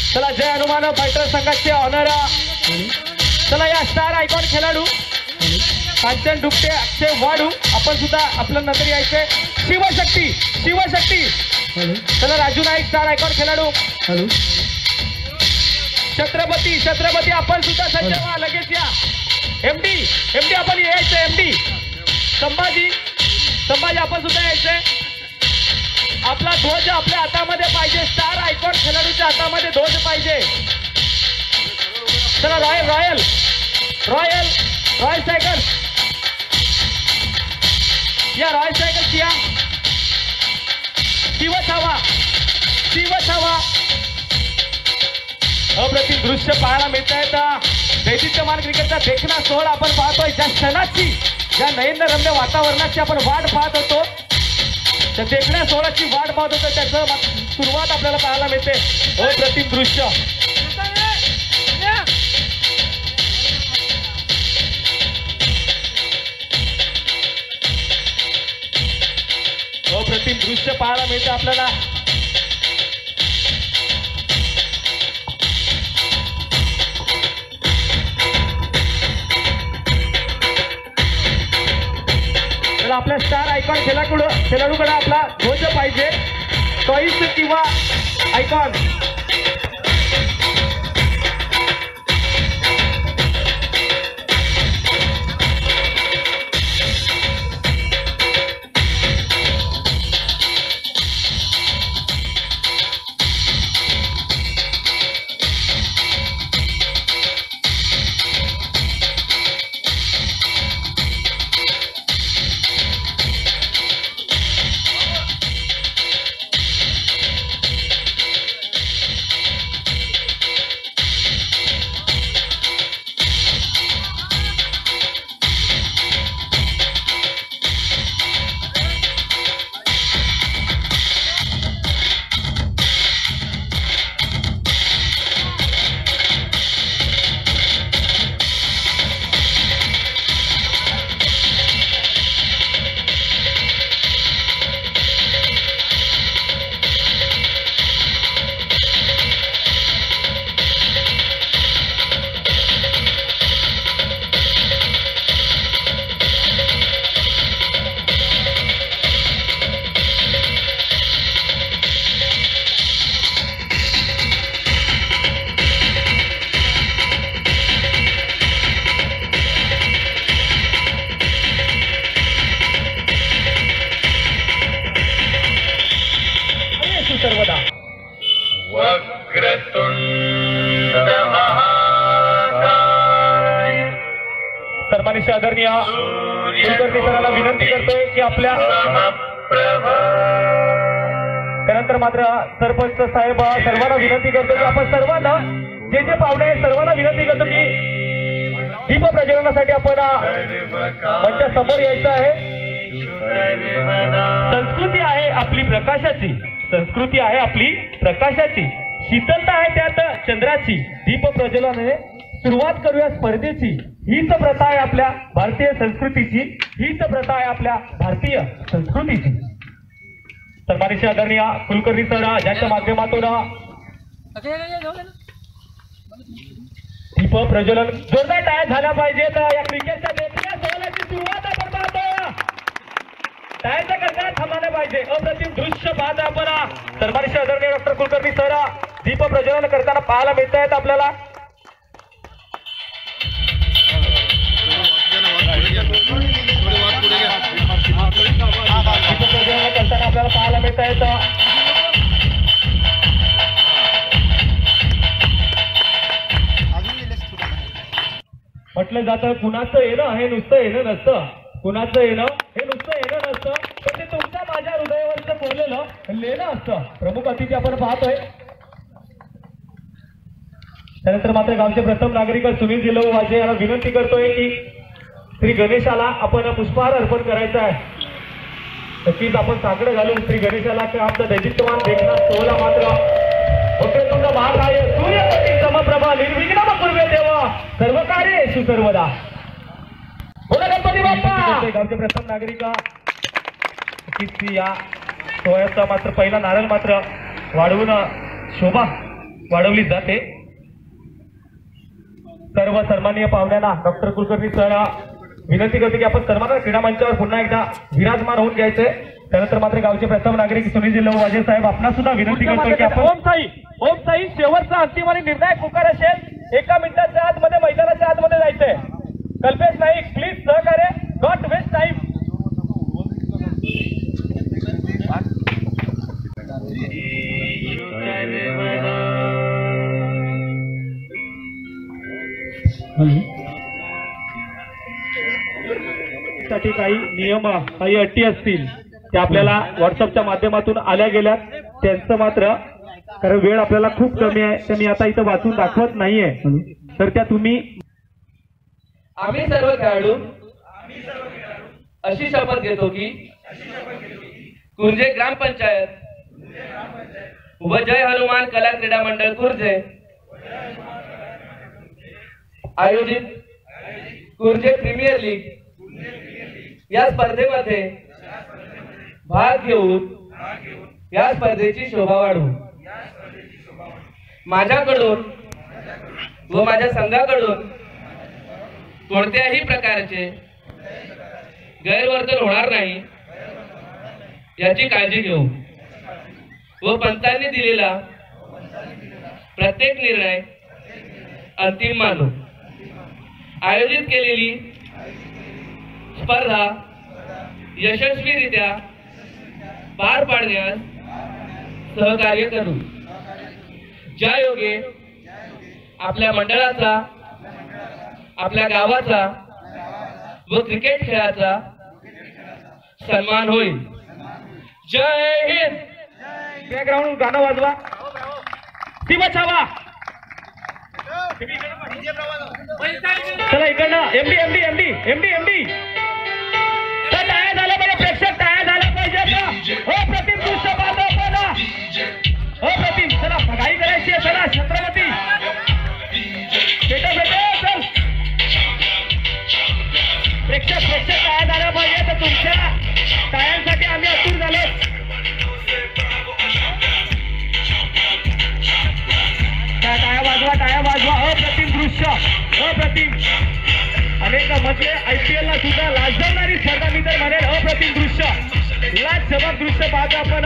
चला जय हनुमान फायटर संघाचे ऑनर चला या स्टार आयकॉन खेळाडू कांचन डुकटे अक्षय वाडू आपण सुद्धा आपलं नंतर यायचंय शिवशक्ती शिवशक्ती चला राजू नाईक स्टार आयकॉन खेळाडू छत्रपती छत्रपती आपण सुद्धा सज्ज व्हा लगेच या एमडी आपण यायचंय एमडी संभाजी संभाजी आपण सुद्धा यायचंय आपला ध्वज आपल्या हातामध्ये पाहिजे स्टार आयकॉन खेळाडूच्या हातामध्ये ध्वज पाहिजे चला royal royal royal royal cycle या रॉयल सायकल या शिवछावा शिवछावा अप्रतिम दृश्य पाहायला मिळत आहेत दैदिप्यमान क्रिकेटचा देखणा सोहळा आपण पाहतोय ज्या क्षणाची ज्या नयनरम्य वातावरणाची आपण वाट पाहत होतो त्या देखण्या सोहळ्याची वाट पाहत होतो त्याचं सुरुवात आपल्याला पाहायला मिळते अप्रतिम दृश्य अप्रतिम दृश्य पाहायला मिळते आपल्याला आपल्या स्टार आयकॉन खेळाडूकडे आपला ध्वज पाहिजे टॉईस किंवा आयकॉन सर्वदा वक्रतुंड महाकाय सन्माननीय आदरणीय कुलकर्णी सरांना विनंती करतोय की आपल्या त्यानंतर मात्र सरपंच साहेब सर्वांना विनंती करतो की आपण सर्वांना जे जे पाहुणे आहेत सर्वांना विनंती करतो की दीप प्रज्वलनासाठी आपण मंच्या समोर यायचं आहे संस्कृती आहे आपली प्रकाशाची संस्कृती आहे आपली प्रकाशाची शीतलता आहे त्यात चंद्राची दीप प्रज्वलनाने सुरुवात करूया स्पर्धेची हीच प्रथा आहे आपल्या भारतीय संस्कृतीची हीच प्रथा आहे आपल्या भारतीय संस्कृतीची सन्माननीय आदरणीय कुलकर्णी सर ज्यांच्या माध्यमातून दीप प्रज्वलन जोरदार टाळ्या झाल्या पाहिजेत या क्रिकेटच्या देखण्या सोहळ्याची सुरुवात आपण पाहतोय टाळ्याचा गजर थांबला पाहिजे अप्रतिम दृश्य पाहत आपण सन्माननीय आदरणीय डॉक्टर कुलकर्णी सर दीप प्रज्वलन करताना पाहायला मिळत आहेत आपल्याला दीप प्रज्वलन करताना आपल्याला पाहायला मिळत आहेत म्हटलं जातं कुणाचं येणं हे नुसतं येणं नसतं कुणाचं येणं हे नुसतं येणं नसतं पण ते तुमच्या माझ्या हृदयावरचं बोललेलं लेणं असतं प्रमुख अतिथी आपण पाहतोय त्यानंतर मात्र गावचे प्रथम नागरिक सुनील जिल्हा वाजे यांना विनंती करतोय की श्री गणेशाला आपण पुष्पहार अर्पण करायचा आहे नक्कीच आपण साकडं घालून श्री गणेशाला आमचा दैदिप्यमान देखणा सोहळा मात्र वक्रतुंड महाकाय सूर्यकोटी समप्रभा निर्विघ्न कुर्वे देवा सर्व कार्ये सर्वदा. बोला गणपती बाप्पा. गावचे प्रथम नागरिका या सोहळ्याचा मात्र पहिला नारळ मात्र वाढवून शोभा वाढवली जाते. सर्व सन्माननीय पाहुण्यांना डॉक्टर कुलकर्णी सर विनंती करते की आपण सर्वांना क्रीडा मंचावर पुन्हा एकदा विराजमान होऊन घ्यायचंय. त्यानंतर मात्र गावचे प्रथम नागरिक सुनील वाजे साहेब आपणा सुद्धा विनंती करतो की आपण ओम साई शेवटचा अंतिम आणि निर्णायक पुकार असेल. 1 मिनिटाच्या आतमध्ये मैदानाच्या आतमध्ये जायचंय. कल्पेश नाईक प्लीज सहकार्य, नॉट वेस्ट टाइम. साठी काही नियम काही अटी असतील त्या आपल्याला व्हॉट्सअपच्या माध्यमातून आल्या गेल्यात. त्यांचं मात्र कारण वेळ आपल्याला खूप कमी आहे ते मी आता इथं वाचून दाखवत नाहीये तर त्या तुम्ही आम्ही सर्व खेळाडू अशी शपथ घेतो की कुर्जे ग्रामपंचायत व जय हनुमान कला क्रीडा मंडळ कुर्जे आयोजित कुर्जे प्रीमियर लीग या स्पर्धेमध्ये भाग घेऊन या स्पर्धेची शोभा वाढवू. माझ्याकडून व माझ्या संघाकडून कोणत्याही प्रकारचे गैरवर्तन होणार नाही याची काळजी घेऊ व पंचांनी दिलेला प्रत्येक निर्णय अंतिम मानू. आयोजित केलेली स्पर्धा यशस्वीरित्या पार पाडण्यास सहकार्य करू. ज्या योगे आपल्या मंडळाचा आपल्या गावाचा व क्रिकेट खेळाचा सन्मान होईल. जय हिंद. बॅकग्राऊंड गाणं वाजवा. सीमा छावा. चला इकडनं MD MD MD MD MD टाळ्या झाल्या पाहिजे. प्रेक्षक टाळ्या झाल्या पाहिजे. हो प्रतिम दृश्य पाहतो ना. हो प्रतिम चला घाई करायची आहे. चला छत्रपती बेटा बेटा चल. प्रेक्षक टाळ्या झाल्या पाहिजे. तर तुमच्या टाळ्यांसाठी आम्ही आतुर झालो. टाळ्या वाजवा. अप्रतिम दृश्य अप्रतिम. अनेक मध्ये IPL ला सुद्धा लाजवणारी स्पर्धा मी तर म्हणेल. अप्रतिम दृश्य लाजजबाब दृश्य पाहतो आपण.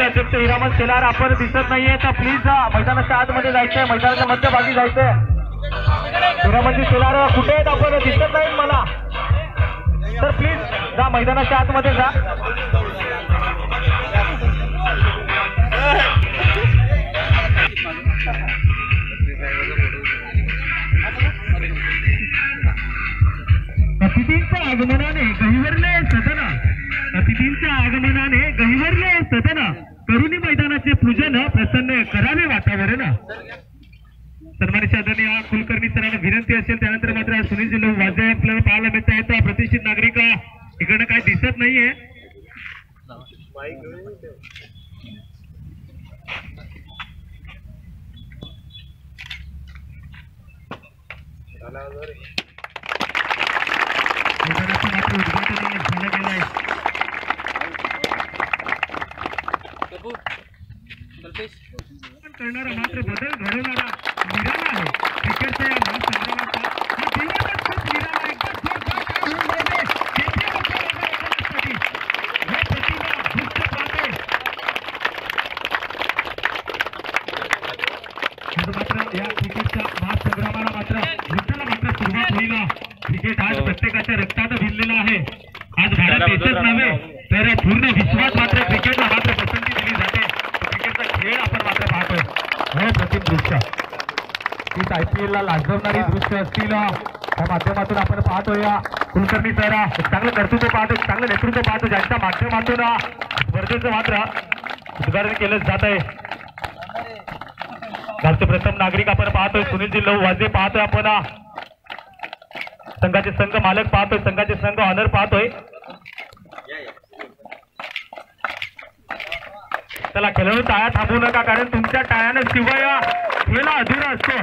अध्यक्ष हिरामन शेलार आपण दिसत नाहीये तर प्लीज मैदानाच्या आतमध्ये जायचंय. मैदानाच्या मध्यभागी जायचंय. हिरामनजी शेलार कुठे आहेत आपण दिसत नाहीत मला तर प्लीज जा मैदानाच्या आतमध्ये जा. अतिथींच्या आगमनाने गहिवरले सदन. अतिथींच्या आगमनाने गहिवरले सदन. करुणी मैदानाचे पूजन प्रसन्न करावे वातावरण. सन्मानित आदरणीय कुलकर्णी सरांना विनंती असेल. त्यानंतर मात्र सुनील वाजे आपल्याला पाहायला मिळत आहेत. प्रतिष्ठित नागरिक इकडनं काय दिसत नाहीये. मात्र उद्घाटन झालं गेलं आहे. करणारा मात्र बदल घडवणारा निराला आहे. क्रिकेटच्या या महासंग्रामाचा हा दिवसच खूप निराला. मात्र या क्रिकेटच्या महासंग्रामाला मात्र युद्धाला मात्र सुरुवात होईल. क्रिकेट आज प्रत्येकाच्या रक्तात भिनलेला आहे. आज भारत देशच नव्हे तर पूर्ण विश्वात मात्र क्रिकेटला मात्र पसंती दिली जाते. क्रिकेटचा खेळ आपण मात्र पाहतोय. हो प्रतिम दृश्य नक्कीच IPL ला लाजवणारी दृश्य असतील त्या माध्यमातून आपण पाहतोय. कुलकर्णी सर चांगलं कर्तृत्व पाहतो, चांगलं नेतृत्व पाहतो, ज्यांच्या माध्यमातून स्पर्धेचं मात्र उद्घाटन केलं जात आहे. भारतीय प्रथम नागरिक आपण पाहतोय, सुनीलजी लव वाजे पाहतोय, आपण संघाचे संघ मालक पाहतोय, संघाचे संघ ऑनर पाहतोय. चला खेळाडू टाळ्या थांबवू नका, कारण तुमच्या टाळ्यानं शिवाय खेळ अधुरा असतो.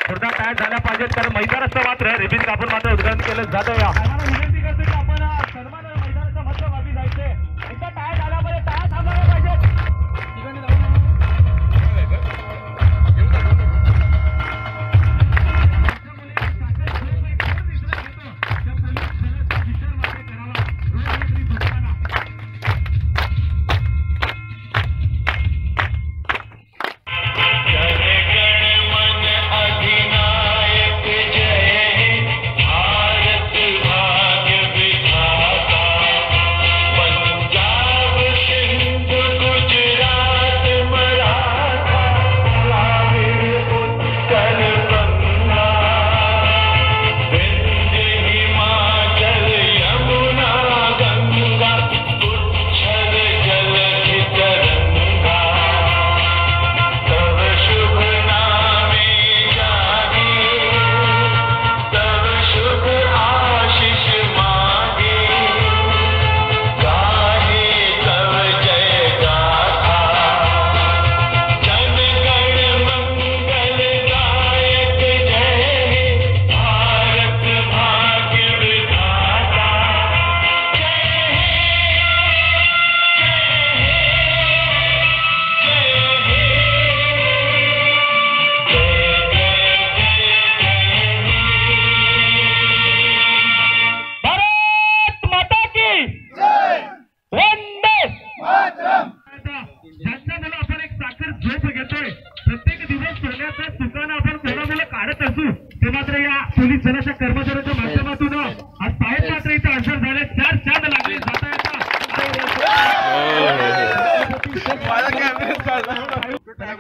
थोडा टाळ्या झाल्या पाहिजेत, कारण मैदानाचं मात्र रिबीन कापून मात्र उद्घाटन केलं जातं. विनंती करतो की आपण सन्मान मैदानाचं मात्र बाबी जायचंय. एकदा टाळ्या झाल्या पाहिजे, टाळ्या थांबवल्या पाहिजेत. कर्मचाऱ्यांच्या माध्यमातून आज साहेब मात्र इथे हजर झाले. 4 चांद लागले जाता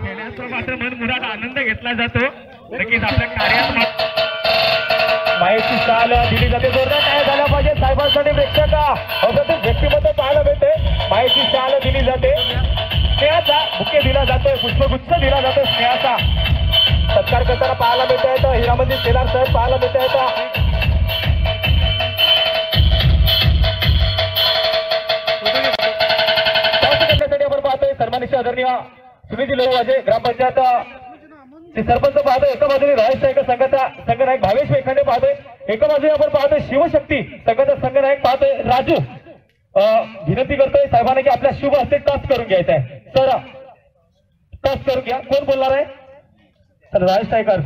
खेळण्याचा मात्र मनमुराद आनंद घेतला जातो. नक्कीच आपल्या कार्यात माहिती चाल दिली जाते. जोरदार काय झाला पाहिजे साहेबांसाठी प्रेक्षक अप्रतिम व्यक्तिमत्व पाहायला मिळते. माहिती चाल दिली जाते. स्नेहाचा बुके दिला जातोय, पुष्पगुच्छ दिला जातो. स्नेहाचा सत्कार करताना पाहायला मिळत आहेत. हिरामंदिर शेलार साहेब पाहायला मिळत आहेत. करण्यासाठी आपण पाहतोय सन्मानित आदरणीय सुनील लोहवाजे ग्रामपंचायत सरपंच पाहतोय. एका बाजूने राजेश नाईक संघाचा संघनायक भावेश वेखांडे पाहतोय. एका बाजूने आपण पाहतोय शिवशक्ती संघाचा संघनायक पाहतोय राजू. विनंती करतोय साहेबांना की आपल्या शुभ हस्ते टॉस करून घ्यायचा आहे. सर टॉस करून घ्या. कोण बोलणार आहे? राजेश नाईकर.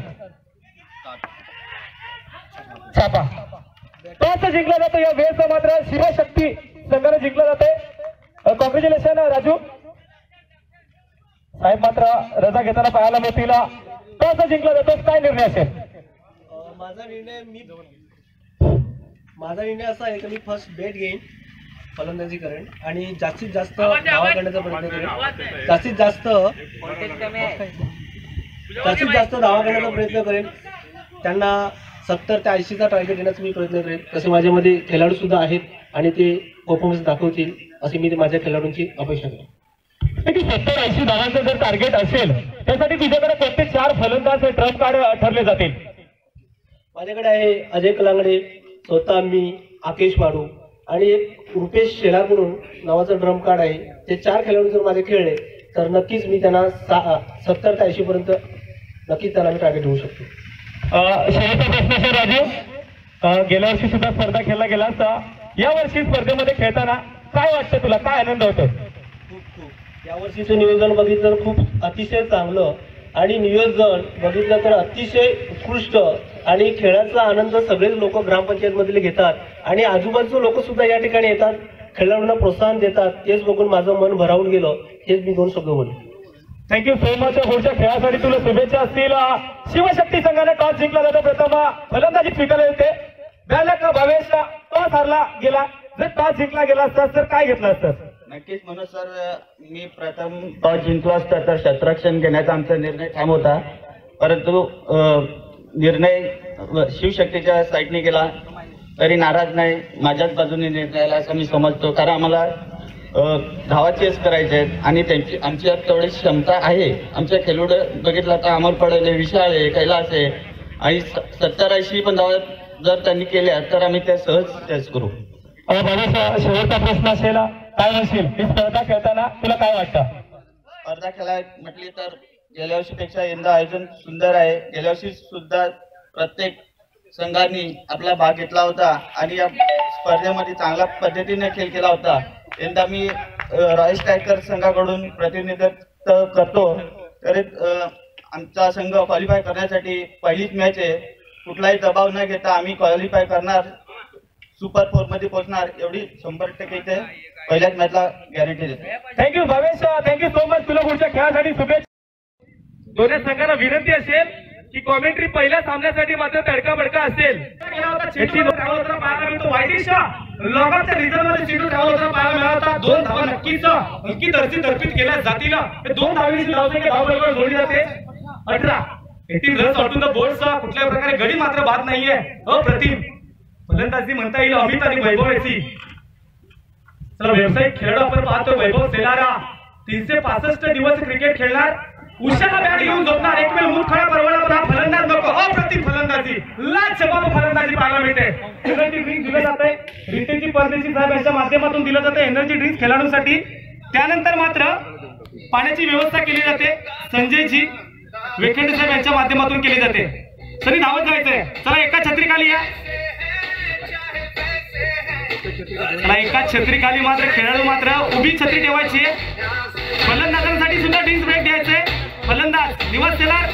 छापा टॉस जिंकला जातो. या वेळेचा मात्र शिवशक्ती संघाने जिंकला जाते. कॉंग्रॅच्युलेशन राजू. साहेब मात्र रजा घेताना पाहायला मिळतील. टॉस जिंकला जातो. काय निर्णय असेल? माझा निर्णय असा आहे की मी फर्स्ट बॅट घेईन, फलंदाजी करेन आणि जास्तीत जास्त धावा करण्याचा प्रयत्न करेन. जास्तीत जास्त धावा करण्याचा प्रयत्न करेन. त्यांना 70 ते 80चा टार्गेट देण्याचा मी प्रयत्न करेन. तसे माझ्यामध्ये खेळाडू सुद्धा आहेत आणि ते परफॉर्मन्स दाखवतील अशी मी माझ्या खेळाडूंची अपेक्षा करेन. 70-80 धावांचं जर टार्गेट असेल त्यासाठी तुझ्याकडे कोणते 4 फलंदाज ट्रम्प कार्ड ठरले जातील? माझ्याकडे आहे अजय कलांगडे, स्वतः मी, आकेश वाडू आणि एक रुपेश शेलार म्हणून नावाचं ड्रम कार्ड आहे. ते 4 खेळाडू जर माझे खेळले तर नक्कीच मी त्यांना 70 ते 80 पर्यंत नक्कीच त्यांना मी टार्गेट होऊ शकतो. शेवटचा प्रश्न सर राजू, गेल्या वर्षी सुद्धा स्पर्धा खेळला गेला, या वर्षी स्पर्धेमध्ये खेळताना काय वाटतं तुला? काय आनंद होतो? या वर्षीचं नियोजन बघितलं तर खूप अतिशय चांगलं आणि नियोजन बघितलं तर अतिशय उत्कृष्ट आणि खेळाचा आनंद सगळेच लोक ग्रामपंचायत मधले घेतात आणि आजूबाजूचे लोक सुद्धा या ठिकाणी येतात, खेळाडूंना प्रोत्साहन देतात. तेच बघून माझं मन भरावून गेलं. हेच मी 2 शब्द बोललो. Thank you so much. पुढच्या खेळासाठी तुला शुभेच्छा असतील. शिवशक्ती संघाने टॉस जिंकला जातो. प्रथम फलंदाजी स्वीकारली होते. बॅलक भावेशला टॉस हारला गेला. जर टॉस जिंकला गेला असता तर काय घेतलं असतं? नक्कीच म्हणून सर मी प्रथम टॉस जिंकलो असता तर क्षेत्ररक्षण घेण्याचा आमचा निर्णय ठाम होता. परंतु निर्णय शिवशक्तीच्या साईडने केला तरी नाराज नाही, माझ्याच बाजूने निर्णयाला असं मी समजतो. कारण आम्हाला धावाचेच करायचे आहेत आणि त्यांची आमच्यात तेवढी क्षमता आहे. आमच्या खेळूड बघितला तर अमर पडले, विशाळ आहे, कैलास आहे आणि 70-80 पण धावा जर त्यांनी केल्या तर आम्ही त्या सहज टॅच करू. बाबा शेवटचा प्रश्न असेल, काय म्हणशील ही स्पर्धा खेळताना तुला काय वाटतं? स्पर्धा खेळायला म्हटली तर गेल्या वर्षीपेक्षा यंदा आयोजन सुंदर आहे. गेल्या वर्षी सुद्धा प्रत्येक संघांनी आपला भाग घेतला होता आणि या स्पर्धेमध्ये चांगल्या पद्धतीने खेळ केला होता. यंदा मी रॉयल स्ट्रायकर संघाकडून प्रतिनिधित्व करतो. तर आमचा संघ क्वालिफाय करण्यासाठी पहिलीच मॅच आहे. कुठलाही दबाव न घेता आम्ही क्वालिफाय करणार, सुपर 4 मध्ये पोहोचणार एवढी 100% इथे पहिल्याच मॅचला गॅरंटी देतो. Thank you Bhavesh, thank you so much. तुला पुढच्या खेळासाठी शुभेच्छा. दोन्ही संघांना विनंती असेल की कॉमेंट्री पहिल्या सामन्यासाठी मात्र तडका बडका असेल. लॉकअपच्या रिझल्टमध्ये चेंडू धावाचा पाहायला मिळाला. 2 धावा नक्कीच अंकित तरफीत केल्या जातील. 2 धावांची धावसंख्या धावबरोबर जोडली जाते 18. 18 रन्स ऑन द बोर्ड. कुठल्याही प्रकारे गडी मात्र बाद नाहीये. अप्रतिम फलंदाजी म्हणता येईल अमित आणि वैभव याची. चला व्यावसायिक खेळाडू आपण पाहतो वैभव सेलारा 365 दिवस क्रिकेट खेळणार, उशाला बॅट घेऊन झोपणार, एक वेळ मूर्खडा परवडा फलंदाज नको. अप्रतिम फलंदाजी, लाजवाब फलंदाजी पाहायला मिळते. एनर्जी ड्रिंक दिलं जाते रितेशजी परदेशी साहेब यांच्या माध्यमातून दिलं जाते एनर्जी ड्रिंक खेळाडूंसाठी. त्यानंतर मात्र पाण्याची व्यवस्था केली जाते संजयजी वेखंडे साहेब यांच्या माध्यमातून केली जाते. तरी धावत जायचंय. चला एका छत्रीखाली या. एका छत्रीखाली मात्र खेळाडू मात्र उभी छत्री ठेवायची. फलंदाजांसाठी सुद्धा ड्रिंक्स ब्रेक द्यायचे. फलंदाज निवास देणार.